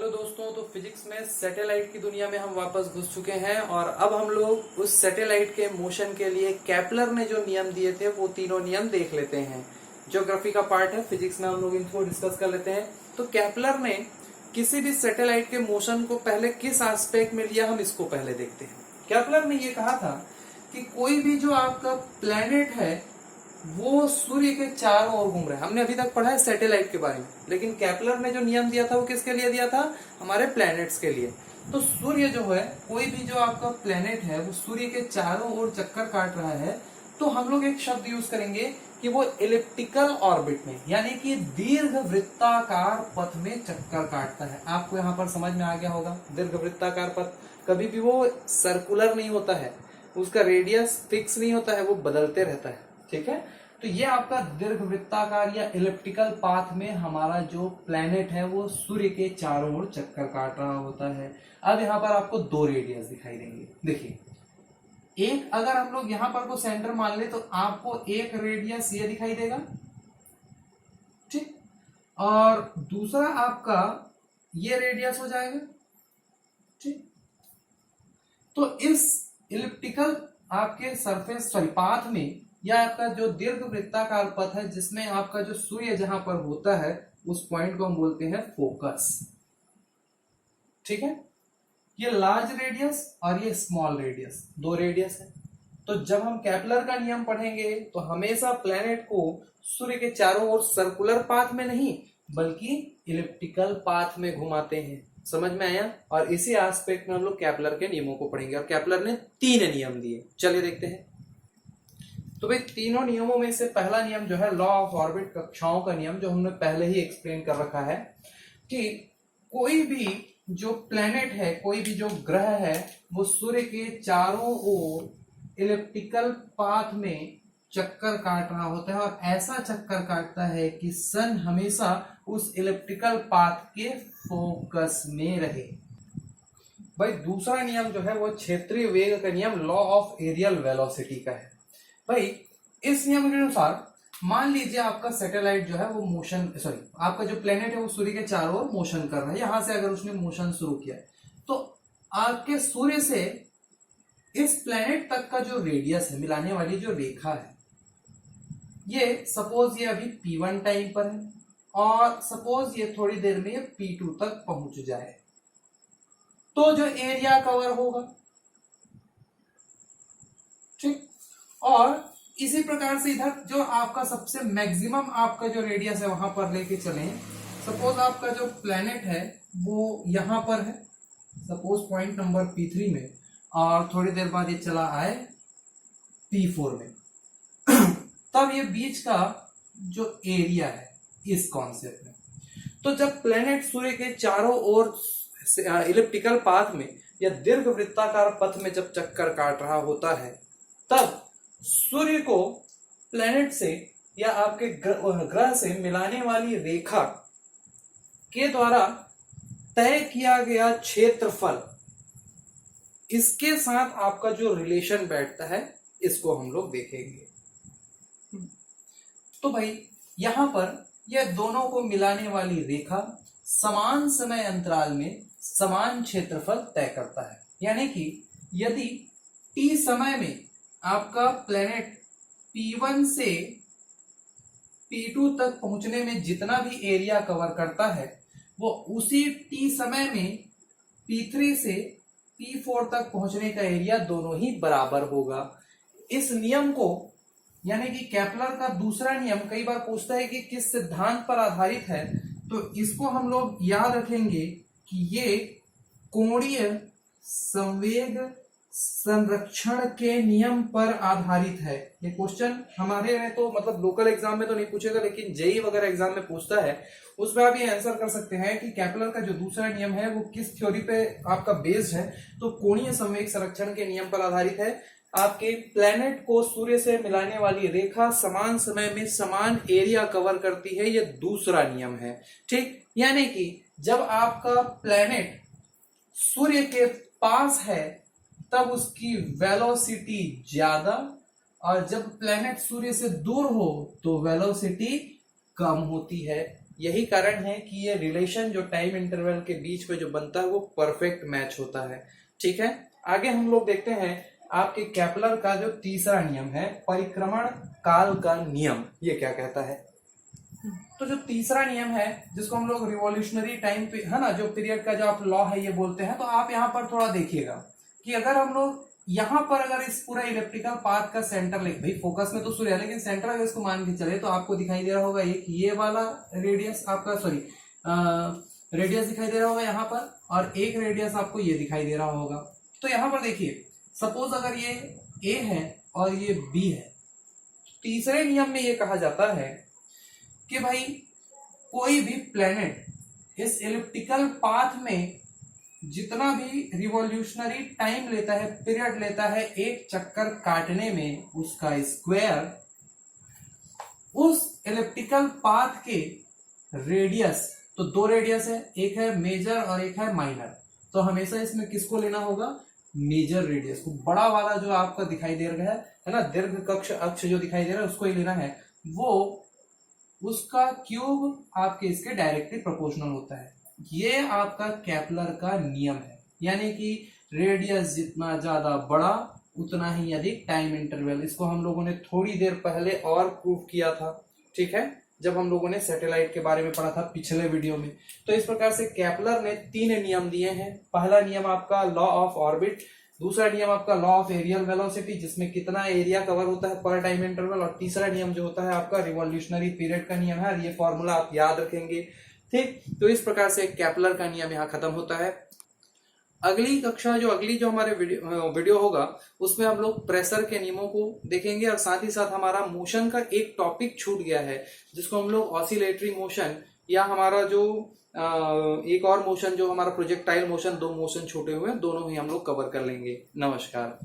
Hello दोस्तों, तो physics में सैटेलाइट की दुनिया में हम वापस घुस चुके हैं और अब हम लोग उस सैटेलाइट के मोशन के लिए केपलर ने जो नियम दिए थे वो तीनों नियम देख लेते हैं। ज्योग्राफी का पार्ट है, फिजिक्स में हम लोग इनको डिस्कस कर लेते हैं। तो केपलर ने किसी भी सैटेलाइट के मोशन को पहले किस एस्पेक्ट में लिया, हम इसको पहले देखते हैं। केपलर ने ये कहा था कि कोई भी जो आपका प्लेनेट है वो सूर्य के चारों ओर घूम रहा है। हमने अभी तक पढ़ा है सैटेलाइट के बारे में, लेकिन केपलर ने जो नियम दिया था वो किसके लिए दिया था? हमारे प्लैनेट्स के लिए। तो सूर्य जो है, कोई भी जो आपका प्लैनेट है वो सूर्य के चारों ओर चक्कर काट रहा है, तो हम लोग एक शब्द यूज करेंगे कि वो इलिप्टिकल ऑर्बिट में, यानी कि दीर्घ वृत्ताकार पथ में चक्कर काटता है। आपको यहाँ पर समझ में आ गया होगा, दीर्घ वृत्ताकार पथ कभी भी वो सर्कुलर नहीं होता है, उसका रेडियस फिक्स नहीं होता है, वो बदलते रहता है। ठीक है, तो ये आपका दीर्घ वृत्ताकार या इलिप्टिकल पाथ में हमारा जो प्लेनेट है वो सूर्य के चारों ओर चक्कर काट रहा होता है। अब यहाँ पर आपको दो रेडियस दिखाई देंगे। देखिए, एक अगर हम लोग यहाँ पर को सेंटर मान ले तो आपको एक रेडियस ये दिखाई देगा, ठीक, और दूसरा आपका ये रेडियस हो जाएगा, ठीक। तो इस इलिप्टिकल आपके सरफेस पाथ में या आपका जो दीर्घ वृत्ताकार पथ है जिसमें आपका जो सूर्य जहां पर होता है उस पॉइंट को हम बोलते हैं फोकस। ठीक है, ये लार्ज रेडियस और ये स्मॉल रेडियस, दो रेडियस है। तो जब हम केपलर का नियम पढ़ेंगे तो हमेशा प्लेनेट को सूर्य के चारों ओर सर्कुलर पाथ में नहीं बल्कि इलिप्टिकल पाथ में घुमाते हैं। समझ में आया? और इसी एस्पेक्ट में हम लोग केपलर के नियमों को पढ़ेंगे और केपलर ने तीन नियम दिए। चलिए देखते हैं। तो भाई तीनों नियमों में से पहला नियम जो है लॉ ऑफ ऑर्बिट, कक्षाओं का नियम, जो हमने पहले ही एक्सप्लेन कर रखा है कि कोई भी जो प्लेनेट है, कोई भी जो ग्रह है वो सूर्य के चारों ओर इलिप्टिकल पाथ में चक्कर काट रहा होता है और ऐसा चक्कर काटता है कि सन हमेशा उस इलिप्टिकल पाथ के फोकस में रहे। भाई दूसरा नियम जो है वो क्षेत्रीय वेग का नियम, लॉ ऑफ एरियल वेलोसिटी का है। भाई इस नियम के अनुसार मान लीजिए आपका सैटेलाइट जो है वो आपका जो प्लेनेट है वो सूर्य के चारों ओर मोशन कर रहा है। यहां से अगर उसने मोशन शुरू किया तो आपके सूर्य से इस प्लेनेट तक का जो रेडियस है, मिलाने वाली जो रेखा है, ये सपोज ये अभी P1 टाइम पर है और सपोज ये थोड़ी देर में ये P2 तक पहुंच जाए तो जो एरिया कवर होगा, ठीक। और इसी प्रकार से इधर जो आपका सबसे मैक्सिमम आपका जो रेडियस है वहां पर लेके चले। सपोज आपका जो प्लेनेट है वो यहां पर है, सपोज पॉइंट नंबर P3 में, और थोड़ी देर बाद ये चला आए P4 में तब ये बीच का जो एरिया है इस कॉन्सेप्ट में। तो जब प्लेनेट सूर्य के चारों ओर इलिप्टिकल पाथ में या दीर्घ वृत्ताकार पथ में जब चक्कर काट रहा होता है तब सूर्य को प्लेनेट से या आपके ग्रह से मिलाने वाली रेखा के द्वारा तय किया गया क्षेत्रफल, इसके साथ आपका जो रिलेशन बैठता है इसको हम लोग देखेंगे। तो भाई यहां पर यह दोनों को मिलाने वाली रेखा समान समय अंतराल में समान क्षेत्रफल तय करता है। यानी कि यदि t समय में आपका प्लेनेट P1 से P2 तक पहुंचने में जितना भी एरिया कवर करता है वो उसी t समय में P3 से P4 तक पहुंचने का एरिया दोनों ही बराबर होगा। इस नियम को, यानी कि केपलर का दूसरा नियम, कई बार पूछता है कि किस सिद्धांत पर आधारित है, तो इसको हम लोग याद रखेंगे कि ये कोणीय संवेग संरक्षण के नियम पर आधारित है। ये क्वेश्चन हमारे में तो मतलब लोकल एग्जाम में तो नहीं पूछेगा, लेकिन जेई वगैरह एग्जाम में पूछता है, उसमें आप ये आंसर कर सकते हैं कि केपलर का जो दूसरा नियम है वो किस थ्योरी पे आपका बेस्ड है। तो कोणीय संवेग संरक्षण के नियम पर आधारित है। आपके प्लेनेट को सूर्य से मिलाने वाली रेखा समान समय में समान एरिया कवर करती है, ये दूसरा नियम है, ठीक। यानी कि जब आपका प्लेनेट सूर्य के पास है तब उसकी वेलोसिटी ज्यादा, और जब प्लेनेट सूर्य से दूर हो तो वेलोसिटी कम होती है। यही कारण है कि ये रिलेशन जो टाइम इंटरवल के बीच में जो बनता है वो परफेक्ट मैच होता है। ठीक है, आगे हम लोग देखते हैं आपके केपलर का जो तीसरा नियम है, परिक्रमण काल का नियम, ये क्या कहता है। तो जो तीसरा नियम है जिसको हम लोग रिवॉल्यूशनरी टाइम पे है ना, जो पीरियड का जो आप लॉ है ये बोलते हैं, तो आप यहाँ पर थोड़ा देखिएगा कि अगर हम लोग यहाँ पर अगर इस पूरा इलेप्टिकल पाथ का सेंटर ले, भाई फोकस में तो सूर्य है लेकिन सेंटर अगर इसको मान के चले तो आपको दिखाई दे रहा होगा एक ये वाला रेडियस आपका, सॉरी रेडियस दिखाई दे रहा होगा यहाँ पर, और एक रेडियस आपको ये दिखाई दे रहा होगा। तो यहाँ पर देखिए, सपोज अगर ये ए है और ये बी है, तीसरे नियम में ये कहा जाता है कि भाई कोई भी प्लेनेट इस इलिप्टिकल पाथ में जितना भी रिवॉल्यूशनरी टाइम लेता है, पीरियड लेता है एक चक्कर काटने में, उसका स्क्वायर उस इलिप्टिकल पाथ के रेडियस, तो दो रेडियस है, एक है मेजर और एक है माइनर, तो हमेशा इसमें किसको लेना होगा, मेजर रेडियस को, बड़ा वाला जो आपका दिखाई दे रहा है ना, दीर्घ कक्ष अक्ष जो दिखाई दे रहा है उसको ही लेना है, वो उसका क्यूब आपके इसके डायरेक्टली प्रोपोर्शनल होता है। ये आपका केपलर का नियम है, यानी कि रेडियस जितना ज्यादा बड़ा उतना ही अधिक टाइम इंटरवल। इसको हम लोगों ने थोड़ी देर पहले और प्रूफ किया था, ठीक है, जब हम लोगों ने सैटेलाइट के बारे में पढ़ा था पिछले वीडियो में। तो इस प्रकार से केपलर ने 3 नियम दिए हैं। पहला नियम आपका लॉ ऑफ ऑर्बिट, दूसरा नियम आपका लॉ ऑफ एरियल वेलोसिटी जिसमें कितना एरिया कवर होता है पर टाइम इंटरवल, और तीसरा नियम जो होता है आपका रिवॉल्यूशनरी पीरियड का नियम है। ये फॉर्मूला आप याद रखेंगे, ठीक। तो इस प्रकार से केपलर का नियम यहाँ खत्म होता है। अगली कक्षा अगली जो हमारे वीडियो होगा उसमें हम लोग प्रेशर के नियमों को देखेंगे, और साथ ही साथ हमारा मोशन का एक टॉपिक छूट गया है जिसको हम लोग ऑसिलेटरी मोशन, या हमारा जो एक और मोशन जो हमारा प्रोजेक्टाइल मोशन, 2 मोशन छूटे हुए हैं, दोनों ही हम लोग कवर कर लेंगे। नमस्कार।